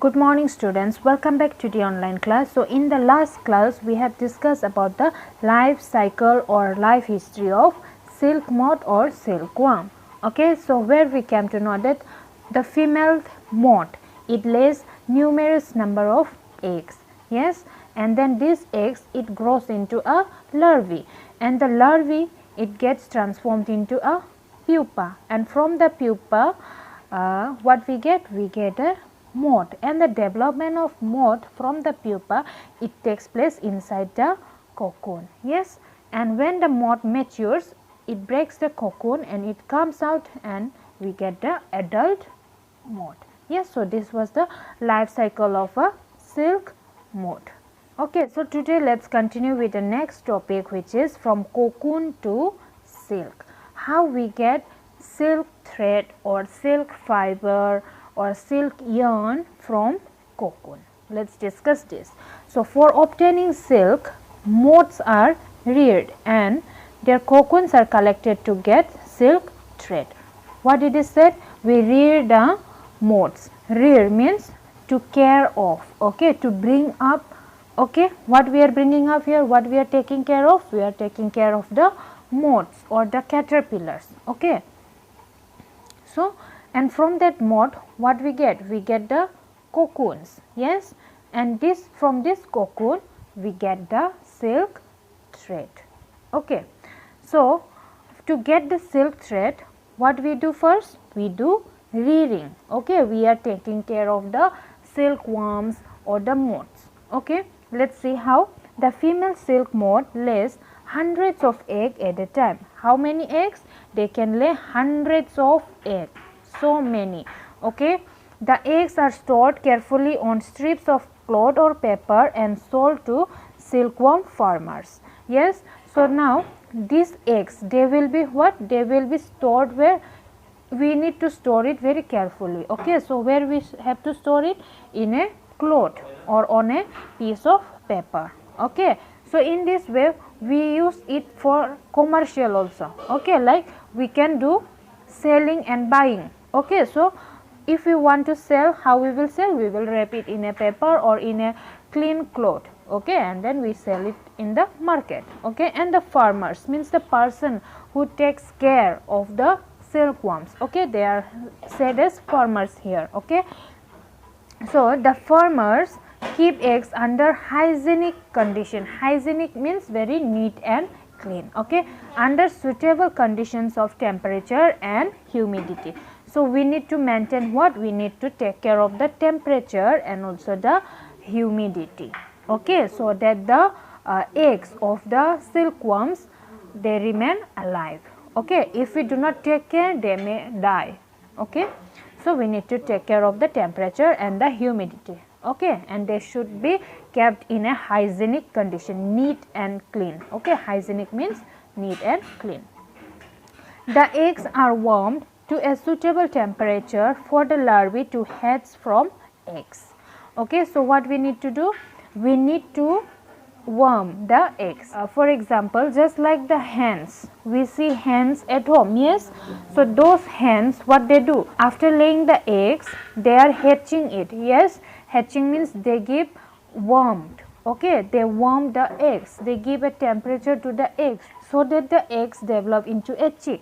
Good morning students, welcome back to the online class. So in the last class we have discussed about the life cycle or life history of silk moth or silkworm. Okay, so where we came to know that the female moth, it lays numerous number of eggs. Yes, and then these eggs it grows into a larvae, and the larvae it gets transformed into a pupa, and from the pupa what we get? We get a moth, and the development of moth from the pupa it takes place inside the cocoon. Yes, and when the moth matures it breaks the cocoon and it comes out and we get the adult moth. Yes, so this was the life cycle of a silk moth. Okay, so today let's continue with the next topic, which is from cocoon to silk. How we get silk thread or silk fiber or silk yarn from cocoon. Let's discuss this. So for obtaining silk, moths are reared and their cocoons are collected to get silk thread. What it is said? We rear the moths. Rear means to care of, okay, to bring up. Okay, what we are bringing up here, what we are taking care of? We are taking care of the moths or the caterpillars. Okay, so and from that moth what we get? We get the cocoons. Yes, and this from this cocoon we get the silk thread. Okay, so to get the silk thread, what we do first? We do rearing. Okay, we are taking care of the silkworms or the moths. Okay, let's see how. The female silk moth lays hundreds of eggs at a time. How many eggs? They can lay hundreds of eggs. So many. Okay, the eggs are stored carefully on strips of cloth or paper and sold to silkworm farmers. Yes, so now these eggs, they will be what? They will be stored where? We need to store it very carefully. Okay, so where we have to store it? In a cloth or on a piece of paper. Okay, so in this way we use it for commercial also. Okay, like we can do selling and buying. Okay, so if we want to sell, how we will sell? We will wrap it in a paper or in a clean cloth. Okay, and then we sell it in the market. Okay, and the farmers means the person who takes care of the silkworms. Okay, they are said as farmers here. Okay, so the farmers keep eggs under hygienic condition. Hygienic means very neat and clean. Okay, under suitable conditions of temperature and humidity. So we need to maintain what? We need to take care of the temperature and also the humidity. Okay, so that the eggs of the silkworms they remain alive. Okay, if we do not take care, they may die. Okay, so we need to take care of the temperature and the humidity. Okay, and they should be kept in a hygienic condition, neat and clean. Okay, hygienic means neat and clean. The eggs are warmed to a suitable temperature for the larvae to hatch from eggs. Okay, so what we need to do? We need to warm the eggs. For example, just like the hens, we see hens at home. Yes, so those hens, what they do after laying the eggs, they are hatching it. Yes, hatching means they give warmth. Okay, they warm the eggs, they give a temperature to the eggs so that the eggs develop into a chick.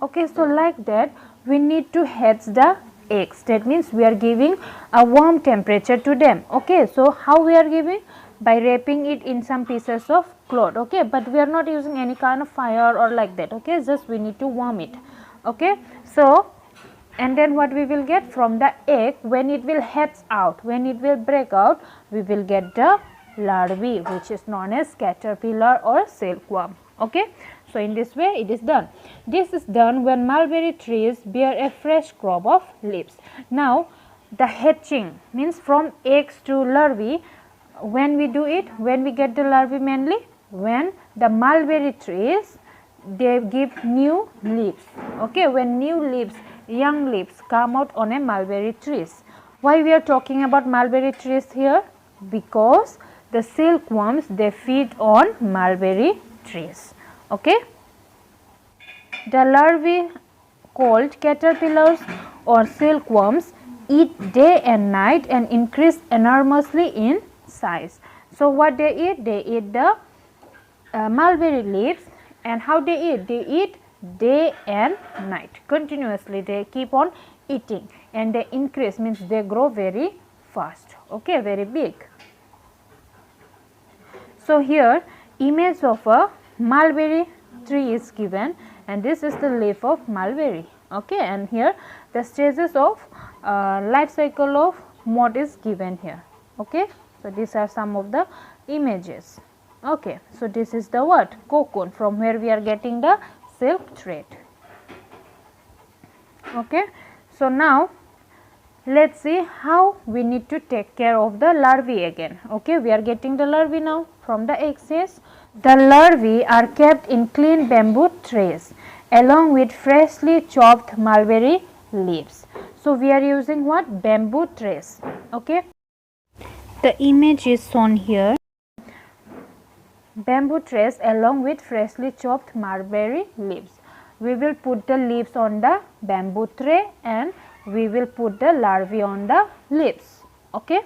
Okay, so like that we need to hatch the eggs. That means we are giving a warm temperature to them. Okay, so how we are giving? By wrapping it in some pieces of cloth. Okay, but we are not using any kind of fire or like that. Okay, just we need to warm it. Okay, so and then what we will get from the egg, when it will hatch out, when it will break out, we will get the larvae, which is known as caterpillar or silkworm. Okay, so in this way it is done. This is done when mulberry trees bear a fresh crop of leaves. Now the hatching means from eggs to larvae. When we do it, when we get the larvae mainly when the mulberry trees they give new leaves. Okay, when new leaves, young leaves come out on a mulberry trees. Why we are talking about mulberry trees here? Because the silkworms they feed on mulberry trees. Okay, the larvae called caterpillars or silkworms eat day and night and increase enormously in size. So what they eat? They eat the mulberry leaves. And how they eat? They eat day and night continuously. They keep on eating and they increase, means they grow very fast, okay, very big. So here image of a mulberry tree is given and this is the leaf of mulberry, okay, and here the stages of life cycle of moth is given here, okay. So these are some of the images, okay. So this is the what? Cocoon, from where we are getting the silk thread, okay. So now let's see how we need to take care of the larvae again, okay. We are getting the larvae now from the egg cells. The larvae are kept in clean bamboo trays along with freshly chopped mulberry leaves. So we are using what? Bamboo trays, okay. The image is shown here. Bamboo trays along with freshly chopped mulberry leaves. We will put the leaves on the bamboo tray and we will put the larvae on the leaves, okay.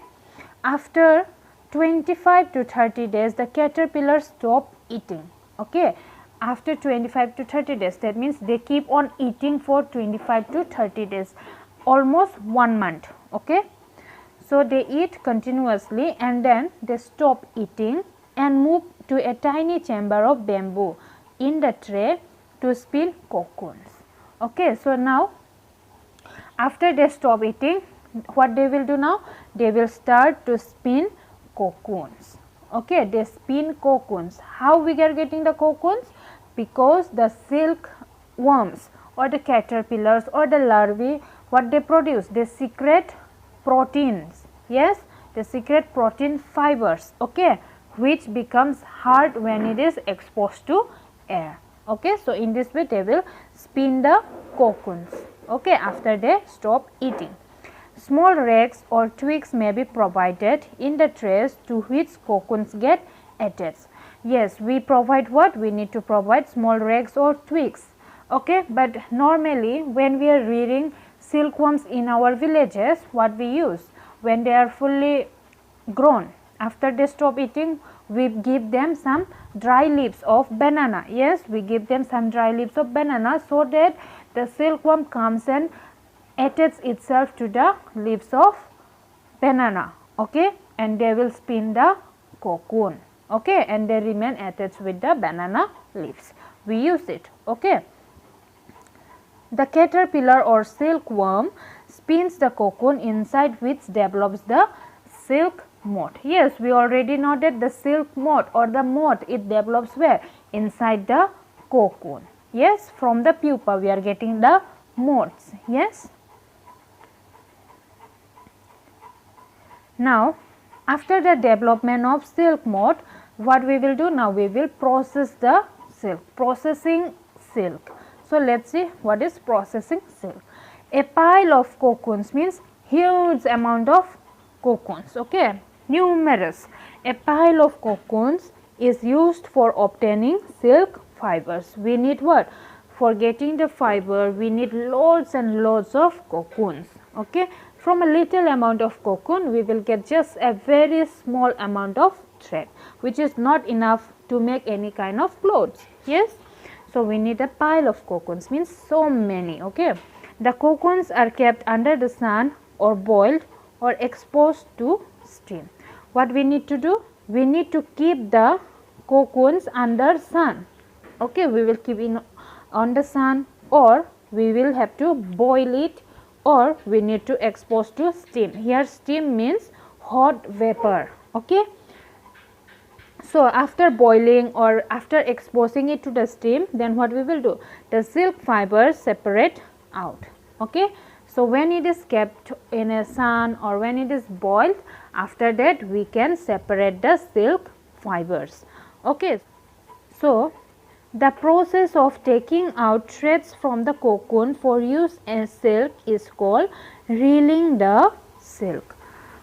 After 25 to 30 days the caterpillars stop eating, okay. After 25 to 30 days, that means they keep on eating for 25 to 30 days, almost 1 month, okay. So they eat continuously and then they stop eating and move to a tiny chamber of bamboo in the tray to spin cocoons, okay. So now after they stop eating, what they will do now? They will start to spin cocoons, okay. They spin cocoons. How we are getting the cocoons? Because the silk worms or the caterpillars or the larvae, what they produce? They secrete proteins, yes, they secrete protein fibers, okay, which becomes hard when it is exposed to air, okay. So in this way they will spin the cocoons, okay, after they stop eating. Small rags or twigs may be provided in the trays to which cocoons get attached. Yes, we provide what? We need to provide small rags or twigs, okay. But normally when we are rearing silkworms in our villages, what we use? When they are fully grown, after they stop eating, we give them some dry leaves of banana. Yes, we give them some dry leaves of banana so that the silkworm comes and attaches itself to the leaves of banana, okay, and they will spin the cocoon, okay, and they remain attached with the banana leaves. We use it, okay. The caterpillar or silkworm spins the cocoon inside which develops the silk moth. Yes, we already know that the silk moth or the moth, it develops where? Inside the cocoon. Yes, from the pupa we are getting the moths. Yes. Now, after the development of silk moth, what we will do now? We will process the silk, processing silk. So let's see what is processing silk. A pile of cocoons means huge amount of cocoons, okay, numerous. A pile of cocoons is used for obtaining silk fibers. We need what? For getting the fiber, we need loads and loads of cocoons, okay. From a little amount of cocoon, we will get just a very small amount of thread, which is not enough to make any kind of clothes, yes. So we need a pile of cocoons, means so many, okay. The cocoons are kept under the sun or boiled or exposed to steam. What we need to do? We need to keep the cocoons under sun, okay. We will keep in on the sun, or we will have to boil it, or we need to expose to steam. Here steam means hot vapor, okay. So after boiling or after exposing it to the steam, then what we will do? The silk fibers separate out, okay. So when it is kept in a sun or when it is boiled, after that we can separate the silk fibers, okay. So the process of taking out threads from the cocoon for use as silk is called reeling the silk.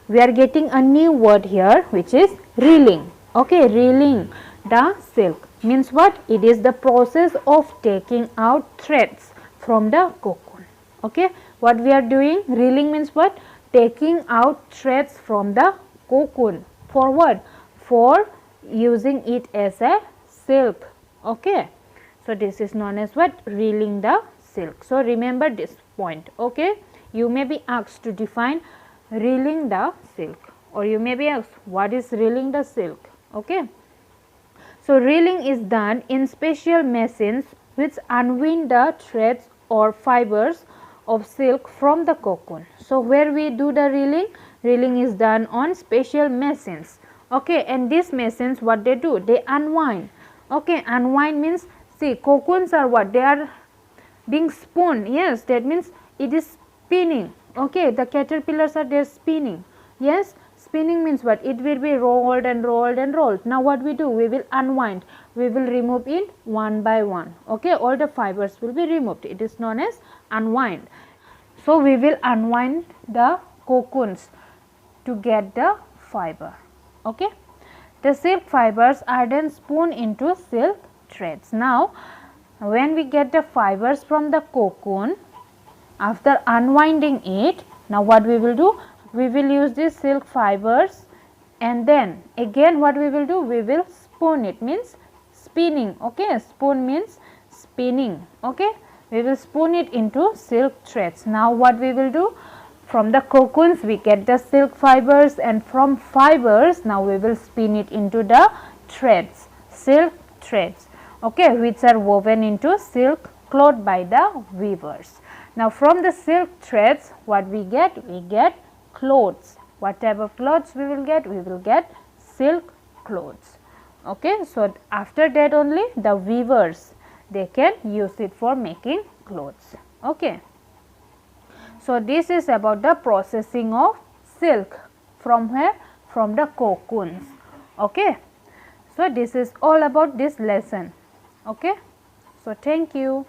We are getting a new word here, which is reeling, okay. Reeling the silk means what? It is the process of taking out threads from the cocoon, okay. what we are doing? Reeling means what? Taking out threads from the cocoon. For what? For using it as a silk. Okay. So this is known as what? Reeling the silk. So remember this point. Okay. You may be asked to define reeling the silk, or you may be asked what is reeling the silk. Okay. So reeling is done in special machines which unwind the threads or fibers of silk from the cocoon. So where we do the reeling? Reeling is done on special machines. Okay, and these machines, what they do? They unwind. Okay, unwind means, see, cocoons are what? They are being spun. Yes, that means it is spinning. Okay, the caterpillars are there spinning. Yes, spinning means what? It will be rolled and rolled and rolled. Now what we do? We will unwind. We will remove it one by one. Okay, all the fibers will be removed. It is known as unwind. So we will unwind the cocoons to get the fiber. Okay, the silk fibers are then spun into silk threads. Now when we get the fibers from the cocoon, after unwinding it, now what we will do? We will use these silk fibers, and then again what we will do? We will spin it, means spinning. Okay, spin means spinning. Okay, we will spin it into silk threads. Now what we will do? From the cocoons we get the silk fibers, and from fibers now we will spin it into the threads, silk threads. Okay, which are woven into silk cloth by the weavers. Now from the silk threads what we get? We get clothes. What type of clothes we will get? We will get silk clothes. Okay, so after that only the weavers, they can use it for making clothes. Okay. So this is about the processing of silk. From where? From the cocoons. Okay. So this is all about this lesson. Okay. So thank you.